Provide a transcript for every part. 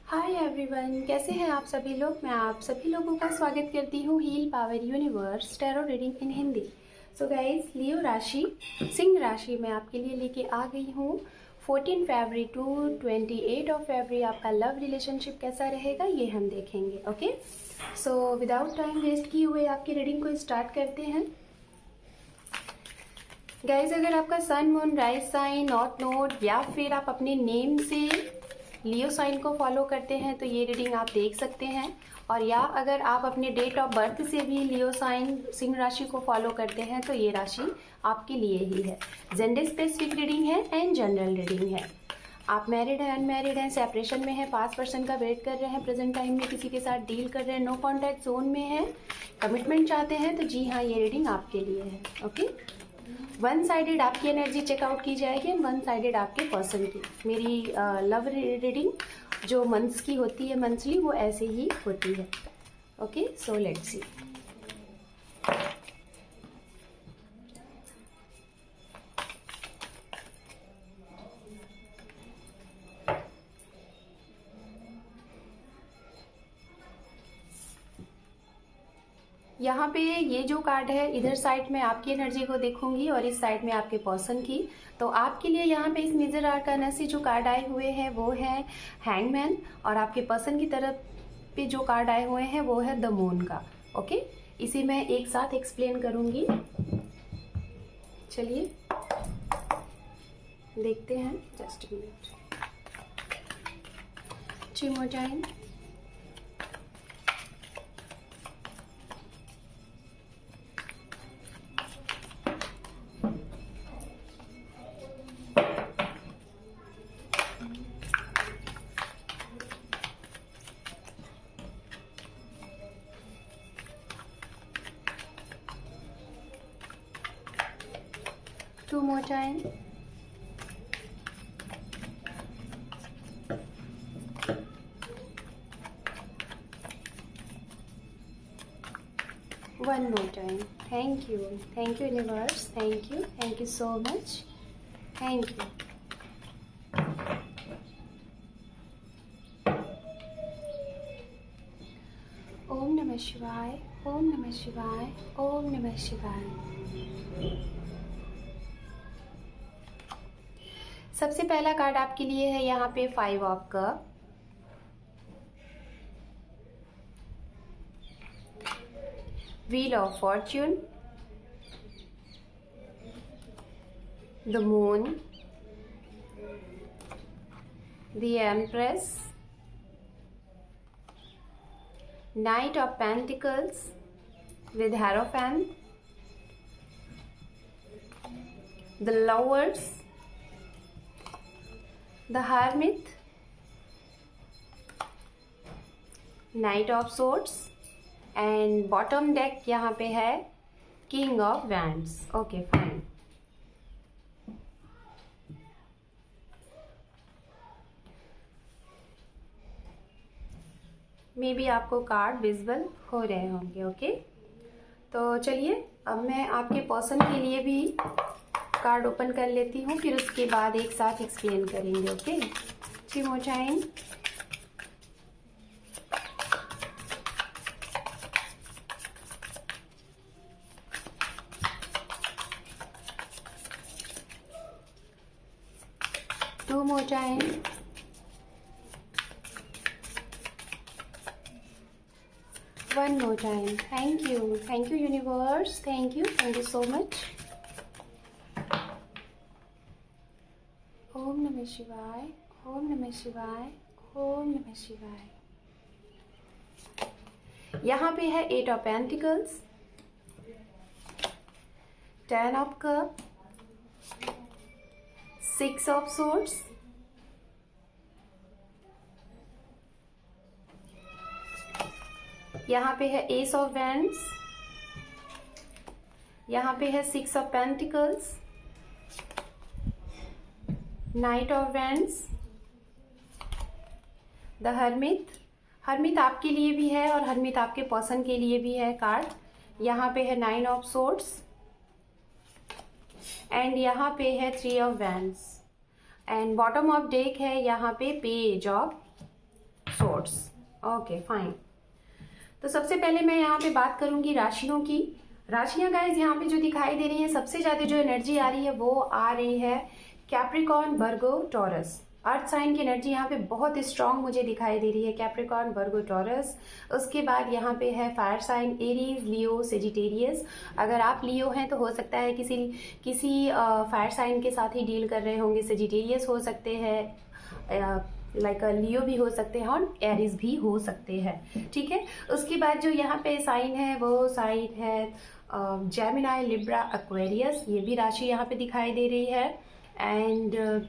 Hi everyone, कैसे हैं आप सभी लोग। मैं आप सभी लोगों का स्वागत करती हूँ heal power universe tarot reading in Hindi. So guys, Leo राशि, सिंह राशि में आपके लिए लेके आ गई हूँ 14 फरवरी टू 28 ऑफ फरवरी आपका लव रिलेशनशिप कैसा रहेगा ये हम देखेंगे। Okay, so without time waste किए हुए आपकी रीडिंग को स्टार्ट करते हैं। गाइज, अगर आपका sun moon rise sign not note या फिर आप अपने नेम से लियो साइन को फॉलो करते हैं तो ये रीडिंग आप देख सकते हैं, और या अगर आप अपने डेट ऑफ बर्थ से भी लियो साइन सिंह राशि को फॉलो करते हैं तो ये राशि आपके लिए ही है। जेंडर स्पेसिफिक रीडिंग है एंड जनरल रीडिंग है। आप मैरिड हैं, अनमैरिड हैं, सेपरेशन में हैं, पास्ट पर्सन का वेट कर रहे हैं, प्रेजेंट टाइम में किसी के साथ डील कर रहे हैं, नो कॉन्टैक्ट जोन में हैं, कमिटमेंट चाहते हैं तो जी हाँ, ये रीडिंग आपके लिए है। ओके, वन साइडेड आपकी एनर्जी चेकआउट की जाएगी एंड वन साइडेड आपके पर्सन की। मेरी लव रीडिंग जो मंथ्स की होती है, मंथली, वो ऐसे ही होती है। Okay, so let's see. यहाँ पे ये जो कार्ड है, इधर साइड में आपकी एनर्जी को देखूंगी और इस साइड में आपके पर्सन की। तो आपके लिए यहाँ पे इस मेजर आर्काना से जो कार्ड आए हुए हैं वो है हैंगमैन, और आपके पर्सन की तरफ पे जो कार्ड आए हुए हैं वो है द मून का। ओके, इसे मैं एक साथ एक्सप्लेन करूंगी। चलिए देखते हैं, जस्ट मिनट। चिमोटाइन, two more time, one more time. Thank you universe, thank you so much, thank you. ओम नमः शिवाय, ओम नमः शिवाय, ओम नमः शिवाय। सबसे पहला कार्ड आपके लिए है यहाँ पे 5 of cup, wheel of Fortune, the moon, the empress, night of pentacles with hierophant, the lovers, the hermit, night of swords, and bottom deck यहाँ पे है king of wands. Okay fine. May be आपको card visible हो रहे होंगे। Okay, तो चलिए अब मैं आपके पर्सन के लिए भी कार्ड ओपन कर लेती हूँ, फिर उसके बाद एक साथ एक्सप्लेन करेंगे। ओके, चिमोटाइन, two more time, one more time. Thank you universe, thank you so much. ओम नमः शिवाय, ओम नमः शिवाय, ओम नमः शिवाय। यहाँ पे है 8 of pentacles, 10 of cup, 6 of swords, यहाँ पे है एस ऑफ वैंड्स, यहाँ पे है 6 of pentacles, night of wands, the hermit. Hermit आपके लिए भी है और हर्मिट आपके पर्सन के लिए भी है कार्ड। यहाँ पे है 9 ऑफ सोर्ड्स, एंड यहाँ पे है 3 of wands, and bottom of deck है यहाँ पे page of notes. Okay fine. तो सबसे पहले मैं यहाँ पे बात करूंगी राशियों की। राशियां गाइज यहाँ पे जो दिखाई दे रही हैं, सबसे ज्यादा जो एनर्जी आ रही है वो आ रही है कैप्रिकॉर्न, वर्गो, टॉरस। अर्थ साइन की एनर्जी यहाँ पे बहुत स्ट्रांग मुझे दिखाई दे रही है, कैप्रिकॉर्न, वर्गो, टॉरस। उसके बाद यहाँ पे है फायर साइन एरीज, लियो, सेजिटेरियस। अगर आप लियो हैं तो हो सकता है किसी फायर साइन के साथ ही डील कर रहे होंगे। सेजिटेरियस हो सकते हैं, लाइक लियो भी हो सकते हैं, और एरीज भी हो सकते हैं। ठीक है। उसके बाद जो यहाँ पे साइन है वो साइन है जेमिनी, लिब्रा, एक्वेरियस। ये भी राशि यहाँ पे दिखाई दे रही है। एंड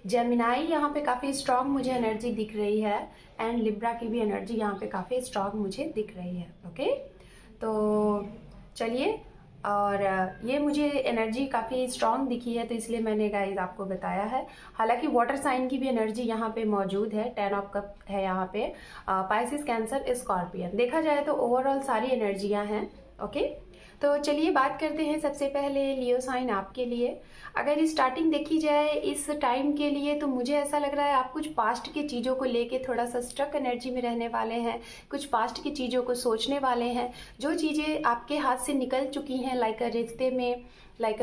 जेमिनी यहाँ पे काफ़ी स्ट्रांग मुझे एनर्जी दिख रही है, एंड लिब्रा की भी एनर्जी यहाँ पे काफ़ी स्ट्रांग मुझे दिख रही है। ओके, तो चलिए, और ये मुझे एनर्जी काफ़ी स्ट्रांग दिखी है, तो इसलिए मैंने गाइस आपको बताया है। हालांकि वाटर साइन की भी एनर्जी यहाँ पे मौजूद है, 10 ऑफ कप है यहाँ पे, पाइसिस, कैंसर, स्कॉर्पियन। देखा जाए तो ओवरऑल सारी एनर्जियाँ हैं। ओके, तो चलिए बात करते हैं सबसे पहले लियो साइन आपके लिए। अगर स्टार्टिंग देखी जाए इस टाइम के लिए, तो मुझे ऐसा लग रहा है आप कुछ पास्ट की चीज़ों को लेके थोड़ा सा स्ट्रक एनर्जी में रहने वाले हैं, कुछ पास्ट की चीज़ों को सोचने वाले हैं, जो चीज़ें आपके हाथ से निकल चुकी हैं, लाइक रिश्ते में, लाइक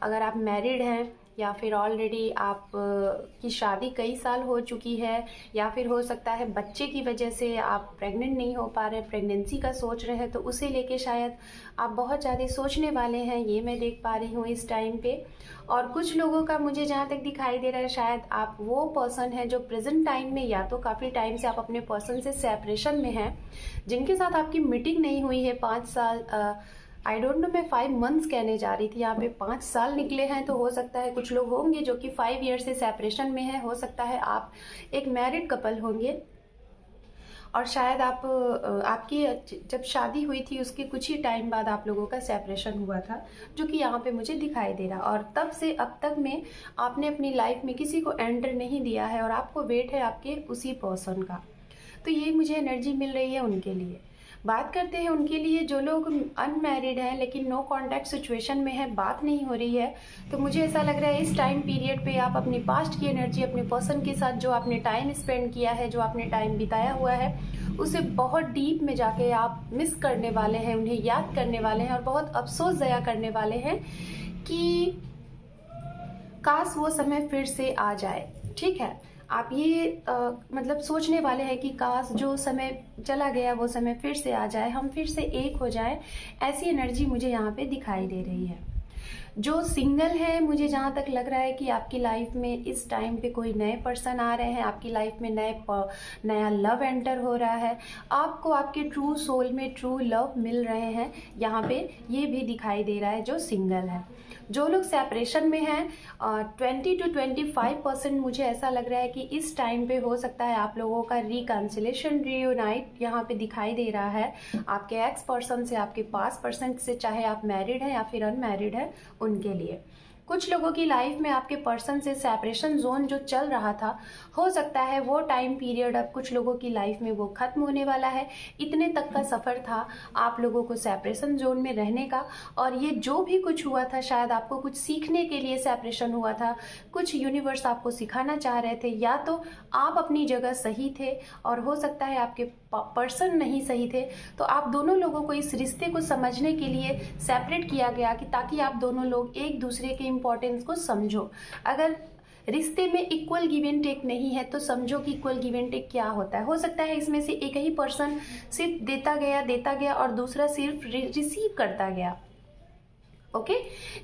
अगर आप मैरिड हैं या फिर ऑलरेडी आप की शादी कई साल हो चुकी है, या फिर हो सकता है बच्चे की वजह से आप प्रेग्नेंट नहीं हो पा रहे, प्रेगनेंसी का सोच रहे हैं, तो उसे लेके शायद आप बहुत ज़्यादा सोचने वाले हैं, ये मैं देख पा रही हूँ इस टाइम पे। और कुछ लोगों का मुझे जहाँ तक दिखाई दे रहा है, शायद आप वो पर्सन है जो प्रेजेंट टाइम में, या तो काफ़ी टाइम से आप अपने पर्सन से सेपरेशन में हैं, जिनके साथ आपकी मीटिंग नहीं हुई है 5 साल, आई डोंट नो, मैं 5 मंथ्स कहने जा रही थी, यहाँ पे 5 साल निकले हैं। तो हो सकता है कुछ लोग होंगे जो कि 5 ईयर से सेपरेशन में है, हो सकता है आप एक मैरिड कपल होंगे, और शायद आपकी जब शादी हुई थी उसके कुछ ही टाइम बाद आप लोगों का सेपरेशन हुआ था, जो कि यहाँ पे मुझे दिखाई दे रहा। और तब से अब तक में आपने अपनी लाइफ में किसी को एंटर नहीं दिया है, और आपको वेट है आपके उसी पर्सन का। तो ये मुझे एनर्जी मिल रही है उनके लिए। बात करते हैं उनके लिए जो लोग अनमैरिड हैं लेकिन नो कांटेक्ट सिचुएशन में है, बात नहीं हो रही है। तो मुझे ऐसा लग रहा है इस टाइम पीरियड पे आप अपनी पास्ट की एनर्जी, अपने पर्सन के साथ जो आपने टाइम स्पेंड किया है, जो आपने टाइम बिताया हुआ है, उसे बहुत डीप में जाके आप मिस करने वाले हैं, उन्हें याद करने वाले हैं, और बहुत अफसोस ज़या करने वाले हैं कि काश वो समय फिर से आ जाए। ठीक है, आप ये मतलब सोचने वाले हैं कि काश जो समय चला गया वो समय फिर से आ जाए, हम फिर से एक हो जाए। ऐसी एनर्जी मुझे यहाँ पे दिखाई दे रही है। जो सिंगल है, मुझे जहाँ तक लग रहा है कि आपकी लाइफ में इस टाइम पे कोई नए पर्सन आ रहे हैं, आपकी लाइफ में नया लव एंटर हो रहा है, आपको आपके ट्रू सोल में ट्रू लव मिल रहे हैं, यहाँ पे ये भी दिखाई दे रहा है जो सिंगल है। जो लोग सेपरेशन में हैं, 20 to 25% मुझे ऐसा लग रहा है कि इस टाइम पे हो सकता है आप लोगों का रिकंसिलेशन, रियूनाइट यहाँ पे दिखाई दे रहा है आपके एक्स पर्सन से, आपके पास पर्सन से, चाहे आप मैरिड हैं या फिर अनमैरिड हैं, उनके लिए। कुछ लोगों की लाइफ में आपके पर्सन से सेपरेशन जोन जो चल रहा था, हो सकता है वो टाइम पीरियड अब कुछ लोगों की लाइफ में वो खत्म होने वाला है। इतने तक का सफ़र था आप लोगों को सेपरेशन जोन में रहने का, और ये जो भी कुछ हुआ था, शायद आपको कुछ सीखने के लिए सेपरेशन हुआ था, कुछ यूनिवर्स आपको सिखाना चाह रहे थे, या तो आप अपनी जगह सही थे और हो सकता है आपके पर्सन नहीं सही थे। तो आप दोनों लोगों को इस रिश्ते को समझने के लिए सेपरेट किया गया, कि ताकि आप दोनों लोग एक दूसरे के इम्पोर्टेंस को समझो। अगर रिश्ते में इक्वल गिव एंड टेक नहीं है तो समझो कि इक्वल गिव एंड टेक क्या होता है। हो सकता है इसमें से एक ही पर्सन सिर्फ देता गया और दूसरा सिर्फ रिसीव करता गया। ओके,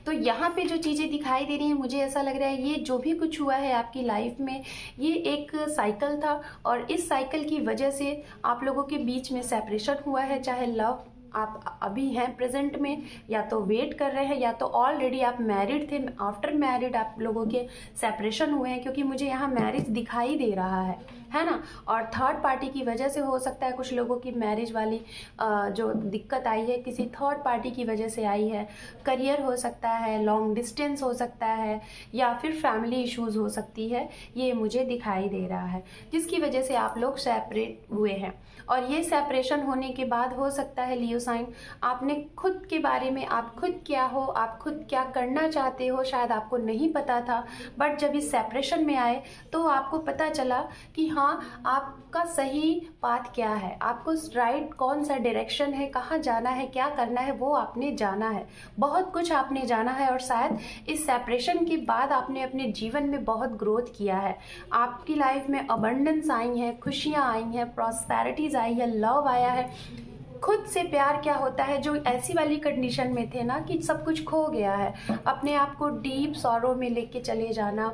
तो यहाँ पे जो चीज़ें दिखाई दे रही हैं, मुझे ऐसा लग रहा है ये जो भी कुछ हुआ है आपकी लाइफ में, ये एक साइकिल था, और इस साइकिल की वजह से आप लोगों के बीच में सेपरेशन हुआ है। चाहे लव आप अभी हैं प्रेजेंट में, या तो वेट कर रहे हैं, या तो ऑलरेडी आप मैरिड थे, आफ्टर मैरिड आप लोगों के सेपरेशन हुए हैं, क्योंकि मुझे यहाँ मैरिज दिखाई दे रहा है ना। और थर्ड पार्टी की वजह से हो सकता है कुछ लोगों की मैरिज वाली जो दिक्कत आई है, किसी थर्ड पार्टी की वजह से आई है। करियर हो सकता है, लॉन्ग डिस्टेंस हो सकता है, या फिर फैमिली इश्यूज हो सकती है, ये मुझे दिखाई दे रहा है, जिसकी वजह से आप लोग सेपरेट हुए हैं। और ये सेपरेशन होने के बाद हो सकता है लियो साइन, आपने खुद के बारे में, आप खुद क्या हो, आप खुद क्या करना चाहते हो, शायद आपको नहीं पता था, बट जब इस सेपरेशन में आए तो आपको पता चला कि हाँ आपका सही पाथ क्या है, आपको राइट कौन सा डायरेक्शन है, कहाँ जाना है, क्या करना है, वो आपने जाना है। बहुत कुछ आपने जाना है और शायद इस सेपरेशन के बाद आपने अपने जीवन में बहुत ग्रोथ किया है। आपकी लाइफ में अबंडेंस आई है, खुशियाँ आई हैं, प्रॉस्पेरिटीज आई है, लव आया है। खुद से प्यार क्या होता है, जो ऐसी वाली कंडीशन में थे ना कि सब कुछ खो गया है, अपने आप को डीप सॉरो में लेके चले जाना,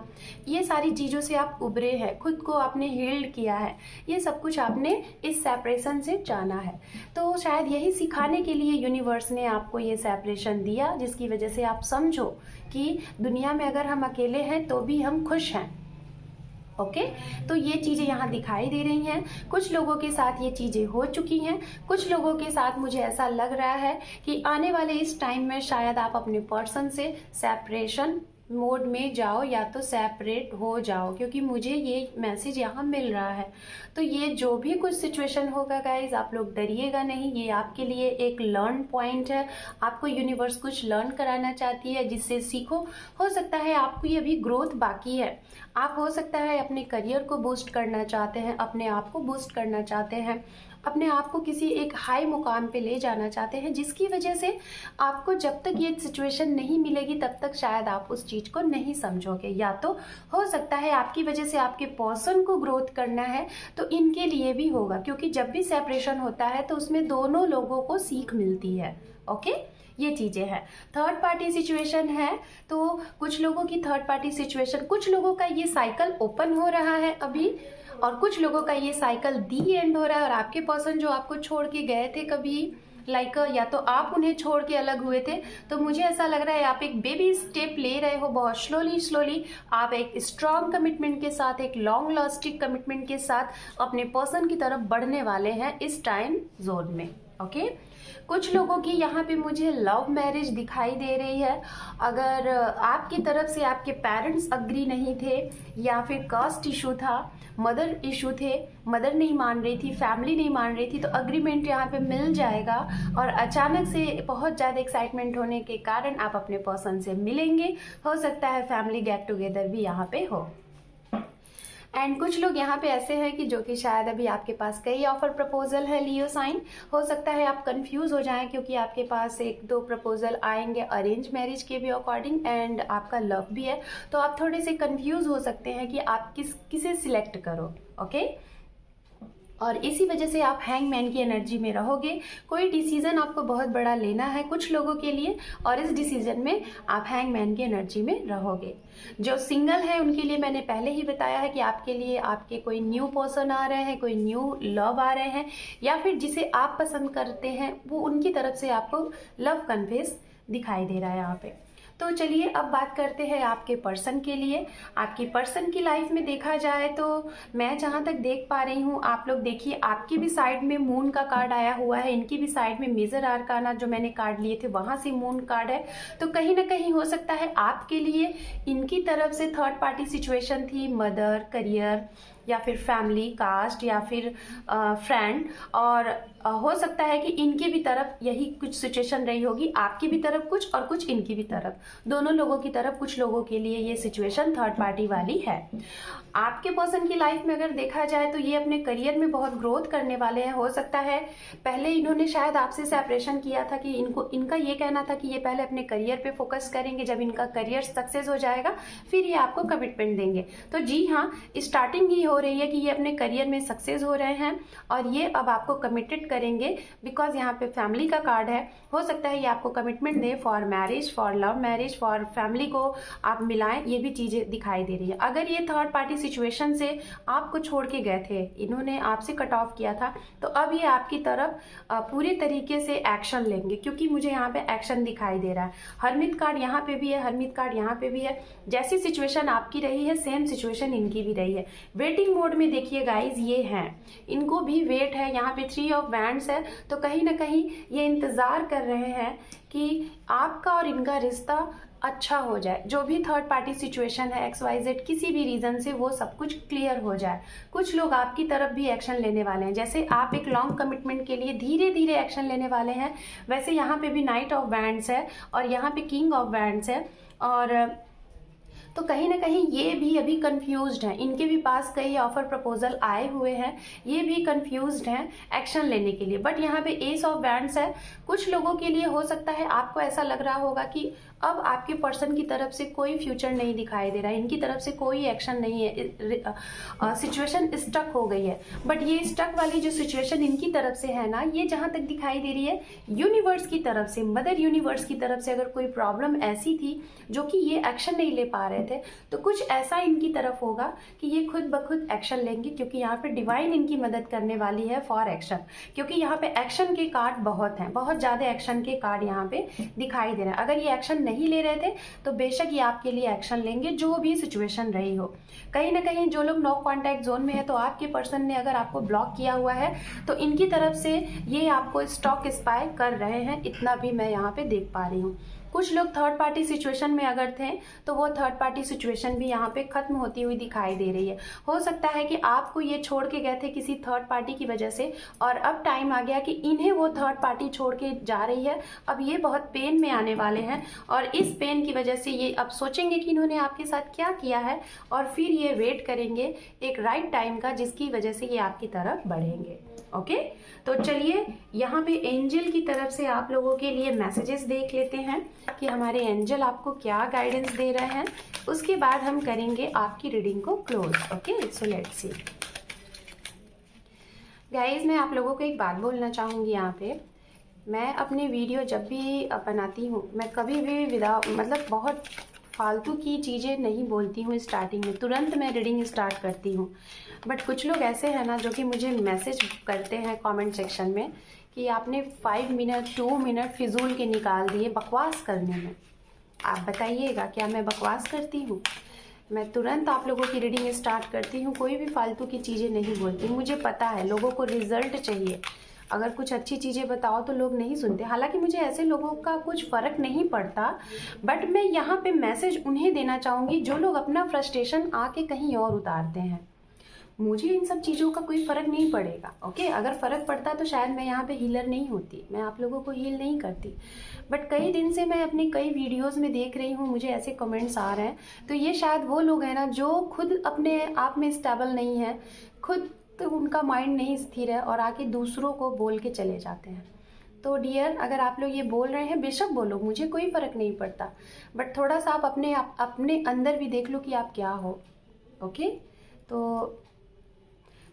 ये सारी चीज़ों से आप उभरे हैं, खुद को आपने हील्ड किया है, ये सब कुछ आपने इस सेपरेशन से जाना है। तो शायद यही सिखाने के लिए यूनिवर्स ने आपको ये सेपरेशन दिया, जिसकी वजह से आप समझो कि दुनिया में अगर हम अकेले हैं तो भी हम खुश हैं। ओके तो ये चीज़ें यहाँ दिखाई दे रही हैं। कुछ लोगों के साथ ये चीज़ें हो चुकी हैं, कुछ लोगों के साथ मुझे ऐसा लग रहा है कि आने वाले इस टाइम में शायद आप अपने पर्सन से सेपरेशन मोड में जाओ या तो सेपरेट हो जाओ, क्योंकि मुझे ये मैसेज यहाँ मिल रहा है। तो ये जो भी कुछ सिचुएशन होगा गाइज, आप लोग डरिएगा नहीं, ये आपके लिए एक लर्न पॉइंट है। आपको यूनिवर्स कुछ लर्न कराना चाहती है जिससे सीखो। हो सकता है आपको ये अभी ग्रोथ बाकी है, आप हो सकता है अपने करियर को बूस्ट करना चाहते हैं, अपने आप को बूस्ट करना चाहते हैं, अपने आप को किसी एक हाई मुकाम पे ले जाना चाहते हैं, जिसकी वजह से आपको जब तक ये सिचुएशन नहीं मिलेगी तब तक शायद आप उस चीज़ को नहीं समझोगे। या तो हो सकता है आपकी वजह से आपके पर्सन को ग्रोथ करना है, तो इनके लिए भी होगा, क्योंकि जब भी सेपरेशन होता है तो उसमें दोनों लोगों को सीख मिलती है। ओके ये चीज़ें हैं। थर्ड पार्टी सिचुएशन है, तो कुछ लोगों की थर्ड पार्टी सिचुएशन, कुछ लोगों का ये साइकिल ओपन हो रहा है अभी, और कुछ लोगों का ये साइकिल दी एंड हो रहा है। और आपके पर्सन जो आपको छोड़ के गए थे कभी, लाइक या तो आप उन्हें छोड़ के अलग हुए थे, तो मुझे ऐसा लग रहा है आप एक बेबी स्टेप ले रहे हो, बहुत स्लोली आप एक स्ट्रॉन्ग कमिटमेंट के साथ, एक लॉन्ग लास्टिंग कमिटमेंट के साथ अपने पर्सन की तरफ बढ़ने वाले हैं इस टाइम जोन में। ओके कुछ लोगों की यहाँ पे मुझे लव मैरिज दिखाई दे रही है। अगर आपकी तरफ से आपके पेरेंट्स अग्री नहीं थे, या फिर कास्ट इशू था, मदर इशू थे, मदर नहीं मान रही थी, फैमिली नहीं मान रही थी, तो अग्रीमेंट यहाँ पे मिल जाएगा। और अचानक से बहुत ज़्यादा एक्साइटमेंट होने के कारण आप अपने पर्सन से मिलेंगे। हो सकता है फैमिली गेट टुगेदर भी यहाँ पे हो। एंड कुछ लोग यहाँ पे ऐसे हैं कि जो कि शायद अभी आपके पास कई ऑफर प्रपोजल है लियो साइन। हो सकता है आप कंफ्यूज हो जाएं, क्योंकि आपके पास एक दो प्रपोजल आएंगे अरेंज मैरिज के भी अकॉर्डिंग, एंड आपका लव भी है, तो आप थोड़े से कंफ्यूज हो सकते हैं कि आप किसे सिलेक्ट करो। ओके और इसी वजह से आप हैंगमैन की एनर्जी में रहोगे। कोई डिसीजन आपको बहुत बड़ा लेना है कुछ लोगों के लिए, और इस डिसीजन में आप हैंगमैन की एनर्जी में रहोगे। जो सिंगल है उनके लिए मैंने पहले ही बताया है कि आपके लिए आपके कोई न्यू पर्सन आ रहे हैं, कोई न्यू लव आ रहे हैं, या फिर जिसे आप पसंद करते हैं वो उनकी तरफ से आपको लव कन्फेस दिखाई दे रहा है यहाँ पे। तो चलिए अब बात करते हैं आपके पर्सन के लिए। आपकी पर्सन की लाइफ में देखा जाए तो मैं जहाँ तक देख पा रही हूँ, आप लोग देखिए आपकी भी साइड में मून का कार्ड आया हुआ है, इनकी भी साइड में मेजर आर्काना जो मैंने कार्ड लिए थे वहाँ से मून कार्ड है। तो कहीं ना कहीं हो सकता है आपके लिए इनकी तरफ से थर्ड पार्टी सिचुएशन थी, मदर, करियर, या फिर फैमिली, कास्ट, या फिर फ्रेंड, और हो सकता है कि इनकी भी तरफ यही कुछ सिचुएशन रही होगी, आपकी भी तरफ कुछ और कुछ इनकी भी तरफ, दोनों लोगों की तरफ कुछ लोगों के लिए ये सिचुएशन थर्ड पार्टी वाली है। आपके पर्सन की लाइफ में अगर देखा जाए तो ये अपने करियर में बहुत ग्रोथ करने वाले हैं। हो सकता है पहले इन्होंने शायद आपसे सेपरेशन किया था कि इनका ये कहना था कि ये पहले अपने करियर पे फोकस करेंगे, जब इनका करियर सक्सेस हो जाएगा फिर ये आपको कमिटमेंट देंगे। तो जी हाँ, स्टार्टिंग ही हो रही है कि ये अपने करियर में सक्सेस हो रहे हैं और ये अब आपको कमिटेड करेंगे, बिकॉज यहाँ पे फैमिली का कार्ड है। हो सकता है ये आपको commitment they for marriage, for love marriage, for family को आप मिलाएं, ये भी चीजें दिखाई दे रही है। अगर ये थर्ड पार्टी सिचुएशन से आपको छोड़ के गए थे, इन्होंने आपसे कट ऑफ किया था, तो अब ये आपकी तरफ पूरे तरीके से एक्शन लेंगे, क्योंकि मुझे यहाँ पे एक्शन दिखाई दे रहा है। हरमित कार्ड यहाँ पे भी है, हरमित कार्ड यहाँ पे भी है। जैसी सिचुएशन आपकी रही है सेम सिचुएशन इनकी भी रही है। वेटिंग मोड में देखिए गाइज, ये हैं, इनको भी वेट है। यहाँ पे 3 ऑफ वैंड्स है, तो कहीं ना कहीं ये इंतजार कर रहे हैं कि आपका और इनका रिश्ता अच्छा हो जाए। जो भी थर्ड पार्टी सिचुएशन है XYZ किसी भी रीजन से, वो सब कुछ क्लियर हो जाए। कुछ लोग आपकी तरफ भी एक्शन लेने वाले हैं, जैसे आप एक लॉन्ग कमिटमेंट के लिए धीरे धीरे एक्शन लेने वाले हैं, वैसे यहाँ पे भी नाइट ऑफ वैंड्स है और यहाँ पे किंग ऑफ वैंड्स है। और तो कहीं ना कहीं ये भी अभी कंफ्यूज्ड हैं, इनके भी पास कई ऑफर प्रपोजल आए हुए हैं, ये भी कंफ्यूज्ड हैं एक्शन लेने के लिए। बट यहाँ पे एस ऑफ वैंड्स है। कुछ लोगों के लिए हो सकता है आपको ऐसा लग रहा होगा कि अब आपके पर्सन की तरफ से कोई फ्यूचर नहीं दिखाई दे रहा है, इनकी तरफ से कोई एक्शन नहीं है, सिचुएशन स्टक हो गई है। बट ये स्टक वाली जो सिचुएशन इनकी तरफ से है ना, ये जहां तक दिखाई दे रही है यूनिवर्स की तरफ से, मदर यूनिवर्स की तरफ से अगर कोई प्रॉब्लम ऐसी थी जो कि ये एक्शन नहीं ले पा रहे थे, तो कुछ ऐसा इनकी तरफ होगा कि ये खुद ब खुद एक्शन लेंगे, क्योंकि यहाँ पे डिवाइन इनकी मदद करने वाली है फॉर एक्शन। क्योंकि यहाँ पे एक्शन के कार्ड बहुत हैं, बहुत ज्यादा एक्शन के कार्ड यहाँ पे दिखाई दे रहे हैं। अगर ये एक्शन नहीं ले रहे थे तो बेशक ये आपके लिए एक्शन लेंगे, जो भी सिचुएशन रही हो। कहीं ना कहीं जो लोग नो कांटेक्ट जोन में है, तो आपके पर्सन ने अगर आपको ब्लॉक किया हुआ है तो इनकी तरफ से ये आपको स्टॉक स्पाई कर रहे हैं, इतना भी मैं यहाँ पे देख पा रही हूँ। कुछ लोग थर्ड पार्टी सिचुएशन में अगर थे तो वो थर्ड पार्टी सिचुएशन भी यहाँ पे खत्म होती हुई दिखाई दे रही है। हो सकता है कि आपको ये छोड़ के गए थे किसी थर्ड पार्टी की वजह से, और अब टाइम आ गया कि इन्हें वो थर्ड पार्टी छोड़ के जा रही है। अब ये बहुत पेन में आने वाले हैं, और इस पेन की वजह से ये अब सोचेंगे कि इन्होंने आपके साथ क्या किया है, और फिर ये वेट करेंगे एक राइट टाइम का, जिसकी वजह से ये आपकी तरफ बढ़ेंगे। ओके, तो चलिए यहाँ पे एंजल की तरफ से आप लोगों के लिए मैसेजेस देख लेते हैं कि हमारे एंजल आपको क्या गाइडेंस दे रहे हैं। उसके बाद हम करेंगे आपकी रीडिंग को close. Okay, so let's see guys, मैं आप लोगों को एक बात बोलना चाहूँगी यहाँ पे। मैं अपने वीडियो जब भी बनाती हूँ, मैं कभी भी मतलब बहुत फालतू की चीज़ें नहीं बोलती हूँ स्टार्टिंग में, तुरंत मैं रीडिंग स्टार्ट करती हूँ। बट कुछ लोग ऐसे हैं ना जो कि मुझे मैसेज करते हैं कमेंट सेक्शन में कि आपने 5 मिनट 2 मिनट फिजूल के निकाल दिए बकवास करने में। आप बताइएगा क्या मैं बकवास करती हूँ? मैं तुरंत आप लोगों की रीडिंग स्टार्ट करती हूँ, कोई भी फालतू की चीज़ें नहीं बोलती। मुझे पता है लोगों को रिजल्ट चाहिए, अगर कुछ अच्छी चीज़ें बताओ तो लोग नहीं सुनते। हालांकि मुझे ऐसे लोगों का कुछ फ़र्क नहीं पड़ता, बट मैं यहाँ पे मैसेज उन्हें देना चाहूँगी जो लोग अपना फ्रस्ट्रेशन आके कहीं और उतारते हैं। मुझे इन सब चीज़ों का कोई फ़र्क नहीं पड़ेगा। ओके, अगर फ़र्क पड़ता तो शायद मैं यहाँ पे हीलर नहीं होती, मैं आप लोगों को हील नहीं करती। बट कई दिन से मैं अपने कई वीडियोस में देख रही हूँ, मुझे ऐसे कमेंट्स आ रहे हैं, तो ये शायद वो लोग हैं ना जो खुद अपने आप में स्टेबल नहीं है, खुद तो उनका माइंड नहीं स्थिर है, और आके दूसरों को बोल के चले जाते हैं। तो डियर, अगर आप लोग ये बोल रहे हैं बेशक बोलो, मुझे कोई फ़र्क नहीं पड़ता, बट थोड़ा सा आप अपने अंदर भी देख लो कि आप क्या हो। ओके, तो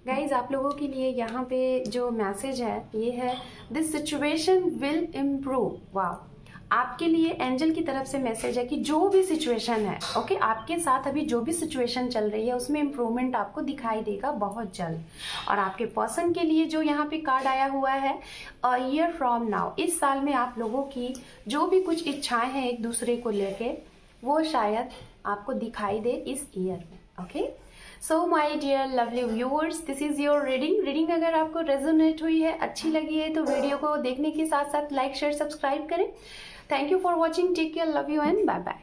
गाइज आप लोगों के लिए यहाँ पे जो मैसेज है ये है, दिस सिचुएशन विल इम्प्रूव। वाह, आपके लिए एंजल की तरफ से मैसेज है कि जो भी सिचुएशन है, ओके, आपके साथ अभी जो भी सिचुएशन चल रही है उसमें इम्प्रूवमेंट आपको दिखाई देगा बहुत जल्द। और आपके पर्सन के लिए जो यहाँ पे कार्ड आया हुआ है, अ ईयर फ्रॉम नाउ, इस साल में आप लोगों की जो भी कुछ इच्छाएं हैं एक दूसरे को लेके, वो शायद आपको दिखाई दे इस ईयर में। Okay, so my dear lovely viewers, this is your reading अगर आपको रेजोनेट हुई है, अच्छी लगी है, तो वीडियो को देखने के साथ साथ लाइक शेयर सब्सक्राइब करें। Thank you for watching, take care, love you and bye bye.